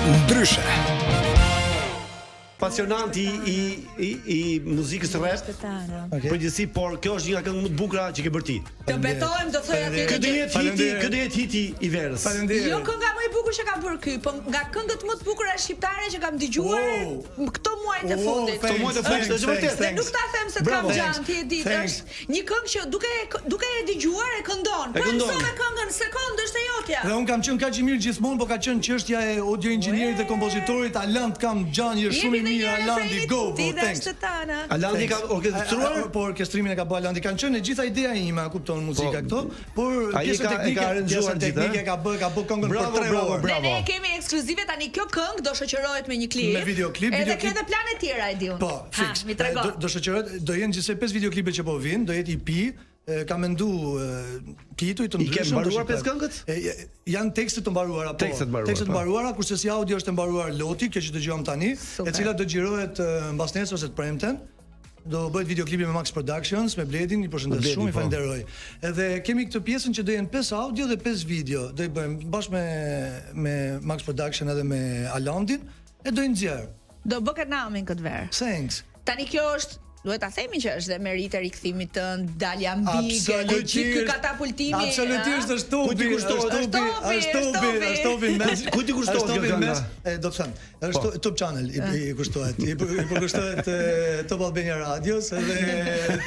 Ndryshe. Pasionanti i muzikës rap. Përgjithësi, por kjo është një nga këngët më të bukura që ke bërë ti. Të betohem, do thoya ti. Ky do jetë hiti i verës. Jo kënga më e bukur që kam bërë ky, po nga këngët më të bukura shqiptare që kam dëgjuar këto muajt e fundit. Këto muajt e fundit, është vërtet. Nuk ta them se të kam gjan, ti e di, është një këngë që duke e dëgjuar e këndon. Po mësove këngën sekondë është e jotja. Dhe un kam qenë kaq i mirë gjithmonë, po ka qenë çështja e audio inxhinierit dhe kompozitorit. Alant kam gjanje shumë i mirë, Alandi go, thanks. Alandi ka orkestruar, po orkestrimin e ka bërë Alandi. Kanë qenë gjitha ideja ime, kupton muzika këto, por pjesën teknike ka bërë këngën për 3 orë. Ne kemi ekskluzive tani, kjo këngë do shoqërohet me një klip. Me videoklip, edhe ka edhe plane tjera e diun. Po, fiks. Mi tregon. Do shoqërohet, do jenë gjithsej 5 videoklipe që po vinë, do jetë EP. Ka mendu kitu i të ndryshëm. I ke mbaruar 5 këngët? Janë tekste të mbaruara, po. Tekste të mbaruara, kurse si audio është e mbaruar Loti, kjo që dëgjojmë tani, e cila do xhirohet mbas nesër ose të premten. Do bëhet videoklipi me Max Productions, me Bledin, i përshëndes shumë, i falenderoj. Edhe kemi këtë pjesën që do jenë 5 audio dhe 5 video. Do i bëjmë bashkë me Max Production edhe me Alandin, e do i nxjerr. Do bë kanamin këtë verë. Thanks. Tani kjo është, duhet ta themi që është dhe merite rikthimit tënd, dalja mbike, dhe gjithë ky katapultimi. Absolutisht është topi. Është topi mes. Ku ti kushtohet kjo kënga? Do të them, është Top Channel i kushtohet. I kushtohet Top Albania Radios edhe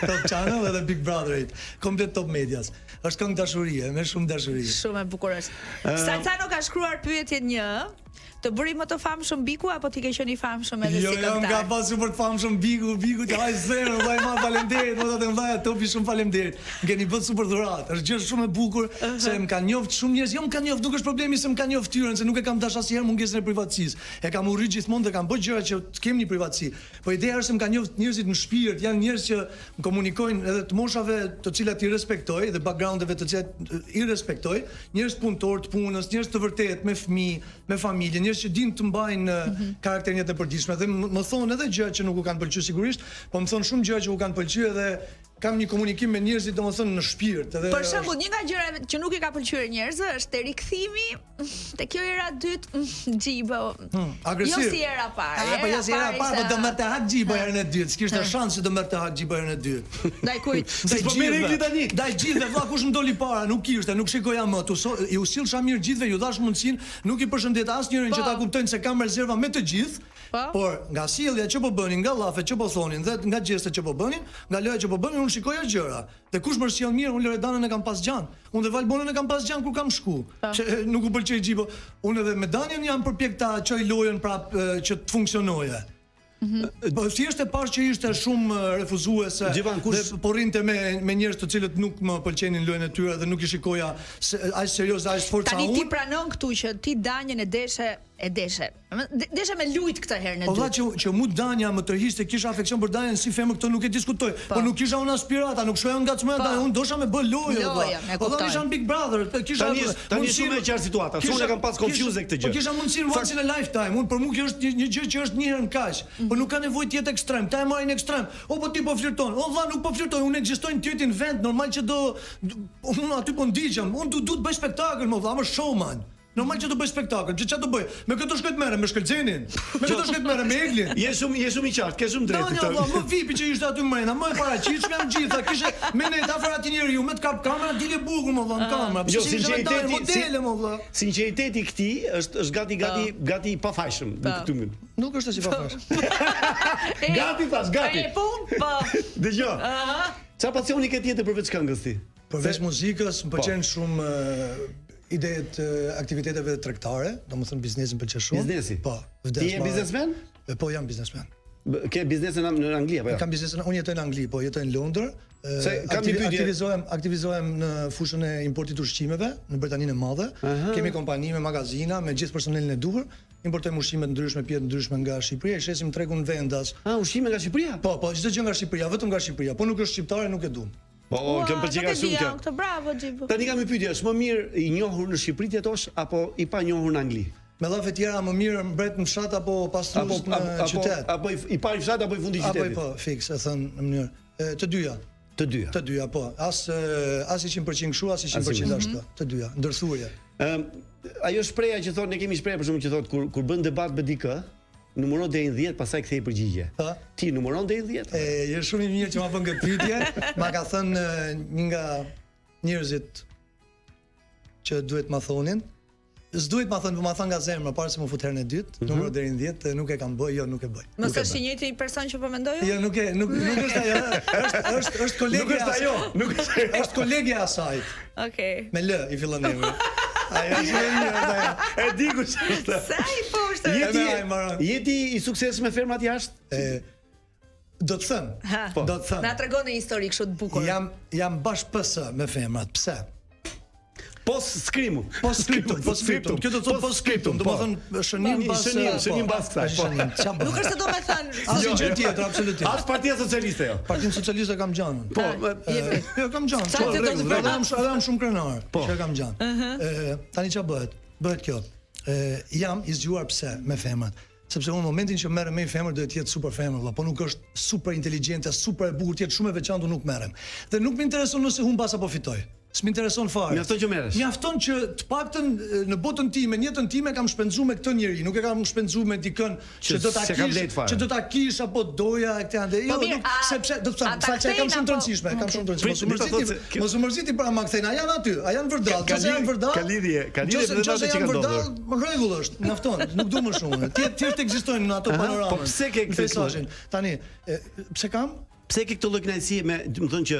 Top Channel edhe Big Brotherit. Komplet Top Medias. Është këngë dashurie, me shumë dashuri. Shumë e bukur është. Salcano ka shkruar pyetjen 1. Të bëri më të famshëm Biku apo ti ke qenë i famshëm edhe si këngëtar? Jo, nga pas super të famshëm Biku ti haj zero, vllai ma faleminderit, më të vllaja Topi shumë faleminderit. M'keni bërë super dhuratë. Është gjë shumë e bukur se më kanë njoft shumë njerëz. Jo më kanë njoft, nuk është problemi se më kanë njoft fytyrën, se nuk e kam dash asnjëherë mungesën e privatësisë. E kam urrit gjithmonë dhe kam bërë gjëra që të kemi një privatësi. Po ideja është se më kanë njoft njerëzit në shpirt, janë njerëz që më komunikojnë edhe të moshave të cilat i respektoj dhe backgroundeve të cilat i respektoj, njerëz punëtor të punës, njerëz të vërtetë me fëmijë, me familje, njerëz që dinë të mbajnë karakterin e të përditshme dhe më thonë edhe gjëra që nuk u kanë pëlqyer sigurisht, po më thonë shumë gjëra që u kanë pëlqyer dhe kam një komunikim me njerëzit domethënë në shpirt edhe për shembull një nga gjërat që nuk i ka pëlqyer njerëzve është te rikthimi te kjo era dytë xhibo. Agresiv. Jo si era parë. Po jo si era parë, po do më të hak xhibo herën e dytë. S'kishte shans që do më të hak xhibo herën e dytë. Ndaj kujt? Si po merr ekli tani? Ndaj gjithëve, vlla kush më doli para, nuk kishte, nuk shikoja më. I usillsha mirë gjithëve, ju dash mundsinë, nuk i përshëndet asnjërin që ta kuptojnë se kam rezerva me të gjithë. Por nga sjellja që po bënin, nga llafet që po thonin dhe nga gjestet që po bënin, nga loja që po bënin, unë shikoja gjëra. Dhe kush më sjell mirë, unë Loredanën e kam pas gjan. Unë dhe Valbonën e kam pas gjan kur kam shku. Që nuk u pëlqej xhipo. Unë edhe me Daniel jam përpjek ta çoj lojën prap që të funksionoje. Po thjesht e pash që ishte shumë refuzuese dhe po rrinte me njerëz të cilët nuk më pëlqenin lojën e tyre dhe nuk i shikoja aq serioz, aq forca unë. Tani ti pranon këtu që ti Danjen e deshe Deshe me lujt këtë herën e dytë. Po valla që mu Danja më tërhiqte, kisha afeksion për Danjen si femër, këto nuk e diskutoj. Po nuk kisha unë aspirata, nuk shoja ngacmëra, unë dosha me bë lojë. Po valla isha në Big Brother, kisha tani shumë e qartë situata. Unë kam pas confuse këtë gjë. Po kisha mundësinë once in a lifetime. Unë për mua kjo është një gjë që është një herë në kaq. Po nuk ka nevojë të jetë ekstrem. Ta e marrin ekstrem. O po ti po flirton. O valla nuk po flirtoj. Unë ekzistoj në ty në vend, normal që unë aty po ndigjem. Unë du të bëj spektakël, më valla, më showman. Normal që do bëj spektakël, ç'a do bëj? Me këtë shkoj të merrem me Shkëlxhenin. Me këtë shkoj të merrem me Eglin. Je shumë i qartë, ke shumë drejtë këtë. Jo, më vipi që ishte aty mrena, më e paraqitshme janë gjitha. Kishe me ne afër aty njeriu me të kap kamera, dile bukur më vën kamera. Jo, sinqeriteti modele më vëlla. Sinqeriteti këtij është gati i pafajshëm në këtë mënyrë. Nuk është as i pafajshëm. Gati thash, gati. Po. Dëgjoj. Çfarë pasioni ke tjetër përveç këngës ti? Përveç muzikës, më pëlqen shumë idejet aktiviteteve tregtare, domethënë biznesin pëlqen shumë. Biznesi? Po, vdes. Ti je biznesmen? Po, jam biznesmen. Ke biznesin në Angli apo jo? Kam biznesin, unë jetoj në Angli, po jetoj në Londër. Aktivizohem në fushën e importit ushqimeve në Britaninë e Madhe. Kemi kompani me magazina, me gjithë personelin e duhur. Importojmë ushqime të ndryshme, pjesë të ndryshme nga Shqipëria, i shesim tregun vendas. Ushqime nga Shqipëria? Po, çdo gjë nga Shqipëria, vetëm nga Shqipëria. Po nuk është shqiptare, nuk e duam. Po, kjo pëlqej ka shumë kjo. Bravo Xhipo. Tani kam një pyetje, është më mirë i njohur në Shqipëri jetosh apo i pa njohur në Angli? Me llafe tjera më mirë mbret në fshat apo pastrues në qytet. Apo i pari fshat apo i fundi qytetit. Apo po, fiks, e thën në mënyrë të dyja. Të dyja. Të dyja, po. As 100% kështu, as 100% ashtu. Të dyja, ndërthurje. Ajo shpreha që thonë, ne kemi shprehje për shkakun që thotë kur bën debat me dikë, numëron deri në 10, pastaj kthej përgjigje. Ti numëron deri në 10? Je shumë i mirë që ma bën këtë pyetje. Ma ka thënë një nga njerëzit që duhet ma thonin. S'duhet ma thënë, po ma thënë nga zemra, para se më fut herën e dytë, numëro deri në 10, nuk e kam bëj, jo nuk e bëj. Mos është i njëjti person që po mendoj? Jo, nuk është ajo, është kolegja. Nuk është ajo. Është kolegja e asaj. Okej. Me L i fillon emri. Ajo është E di kush është. Sa i poshtë. Jeti i suksesshëm me fermat jashtë? Do të them. Do të them. Na tregon një histori kështu të bukur. Jam bash PS me femrat. Pse? Post-scriptum. Kjo do të thotë post-scriptum, domethënë shënim pas kësaj. Nuk është se do me thënë. Asnjë gjë tjetër, absolutisht. As Partia Socialiste jo. Partinë Socialiste kam gjanën. Po, jo kam gjanë. Adam shumë krenar. Që kam gjanë. Tani ç'a bëhet? Bëhet kjo. Jam i zgjuar pse me femrat. Sepse unë momentin që merrem me një femër duhet të jetë super femër, po nuk është super inteligjente, super e bukur, të jetë shumë e veçantë, nuk merrem. Dhe nuk më intereson nëse humbas apo fitoj. S'më intereson fare. Mjafton që merresh. Mjafton që të paktën në botën time, në jetën time kam shpenzuar me këtë njerëz, nuk e kam shpenzuar me dikën që do ta kish apo doja këtë ande. Jo, sepse do të them, saqë kam shumë të rëndësishme, Mos u mërziti para ma kthejnë, a janë aty, a janë vërdall, nëse janë vërdall. Ka lidhje nëse janë vërdall, rregull është, mjafton, nuk du më shumë. Thjesht ekzistojnë në ato panorama. Po pse ke këtë? Tani, pse kam? Pse ke këtë lloj kënaqësie me, do të thonë që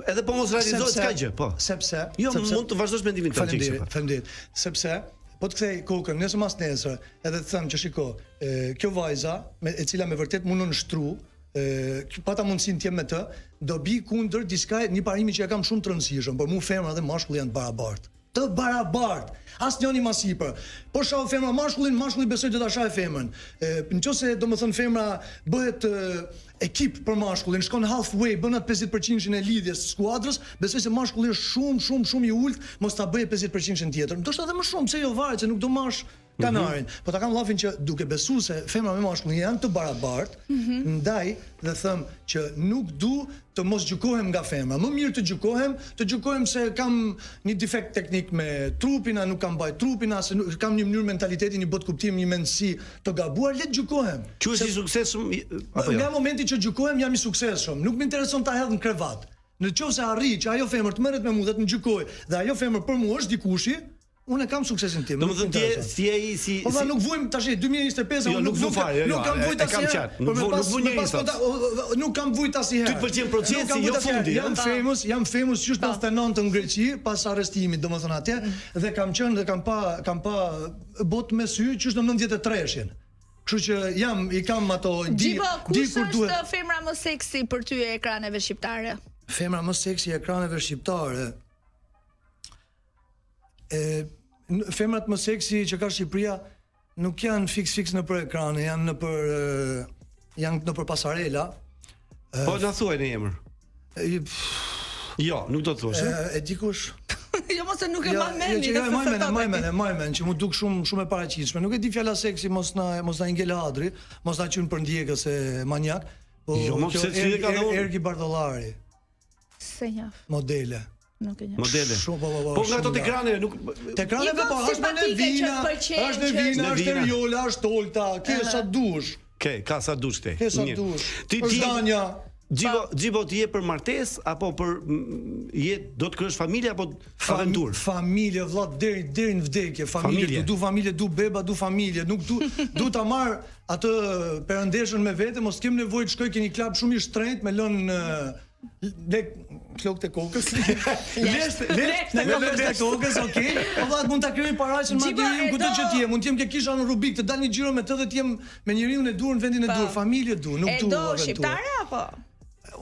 edhe po mos realizohet s'ka gjë, po. Sepse mund të vazhdosh mendimin tënd. Faleminderit. Sepse po të kthej kokën nëse mas nesër, edhe të them që shiko, kjo vajza e cila me vërtet mundon shtru, pata mundësinë të jem me të, do bi kundër diçka, një parimi që e kam shumë të rëndësishëm, por mu femra dhe mashkulli janë të barabartë. Të barabartë. Asnjëri mas sipër. Po shoh femra mashkullin, mashkulli besoj do ta shajë femrën. Nëse domethën femra bëhet ekip për mashkullin, shkon halfway, bën atë 50% e lidhjes së skuadrës, besoj se mashkulli është shumë i ulët, mos ta bëjë 50% tjetër. Ndoshta edhe më shumë, pse jo varet se nuk do mash kanarin. Po ta kam llafin që duke besuar se femra me mashkullin janë të barabartë, ndaj dhe them që nuk du të mos gjykohem nga femra. Më mirë të gjykohem se kam një defekt teknik me trupin, a nuk kam bajt trupin, a se kam një mënyrë mentaliteti, një bot kuptim, një mendësi të gabuar, le të gjykohem. Quhesh i suksesshëm apo jo? Nga momenti që gjykohem jam i suksesshëm. Nuk më intereson ta hedh në krevat. Nëse arri që ajo femër të merret me mua dhe të më gjykojë dhe ajo femër për mua është dikushi, unë kam suksesin tim. Domethënë ti je si po nuk vujm tash 2025 nuk kam vujt asnjëherë. Nuk kam vujt asnjëherë. Ty të pëlqen procesi, jo fundi. Jam famous just 99 në Greqi pas arrestimit, domethënë atje dhe kam qenë dhe kam pa bot me sy që në 93-shin. Kështu që i kam ato di kur duhet. Kush është femra më seksi për ty e ekraneve shqiptare? Femra më seksi e ekraneve shqiptare. Femrat më seksi që ka Shqipëria nuk janë fiks në për ekrane, janë në për pasarela. Po na thuaj në emër. Jo, nuk do të thuash. E dikush. Jo mos e nuk e mbaj mendin. Majmen që mu duk shumë e paraqitshme. Nuk e di fjala seksi, mos na ngel hadri, mos na qyn për ndjekës e manjak. Jo, mos se ti e ka dhënë Ergi Bardollari. Se njaf. Modele. Nuk e njeh. Modele. Po nga ato ekrane nuk ekraneve po është në Vina, është Eriola, është Olta, ke sa dush. Ka sa dush te. Ti Danja. Xhibo ti je për martesë apo për do të krijosh familje apo aventurë? Familje vëlla deri në vdekje, familje, du familje, du beba, du familje, nuk du ta marr atë perëndeshën me vete, mos kem nevojë të shkoj ke një klub shumë i shtrenjtë me lënë flokët e kokës. Flokët e kokës, okay. Po valla mund ta krijoj paraqen më deri ku do që të jem. Mund të jem ke kisha në Rubik, të dal një xhiro me të dhe të jem me njeriu në dur në vendin e dur, familje du, nuk du. E do shqiptare apo?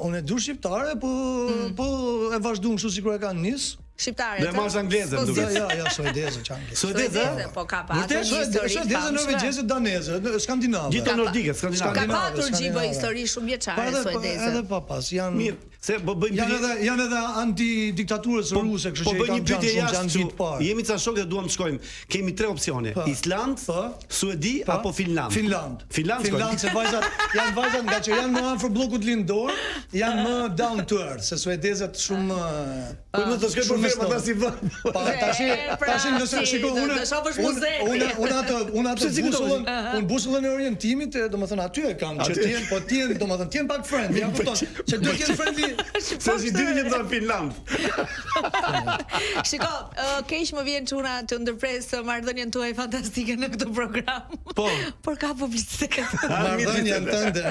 Unë e du shqiptare, po e vazhdum kështu sikur e kanë nis. Shqiptare. Dhe mash angleze, më duket. Ja, suedeze që angleze. Suedeze? Po ka pasur histori. Suedeze, norvegjeze, daneze, skandinave. Gjithë nordike, skandinave. Ka patur Xhibo histori shumë vjeçare suedeze. Edhe pa pas, janë Se po bëjmë janë edhe anti-diktaturës ruse, kështu që i kanë pyetje janë jashtë. parë. Jemi ca shokë dhe duam të shkojmë. Kemi 3 opsione: Island, Suedi apo Finland. Finland, se janë vajzat nga që janë më afër bllokut lindor, janë më down to earth, se suedezët shumë po më të shkoj për ferma tash i vë. Tash nëse shikoj unë busullën e orientimit, domethënë aty e kam që të jenë, domethënë të jenë pak friendly, ja kupton, se duhet të jenë friendly. Se si dini që në Finland. Shiko, keq më vjen çuna të ndërpres marrëdhënien tuaj fantastike në këtë program. Po. Por ka publicitet. Marrëdhënien tënde.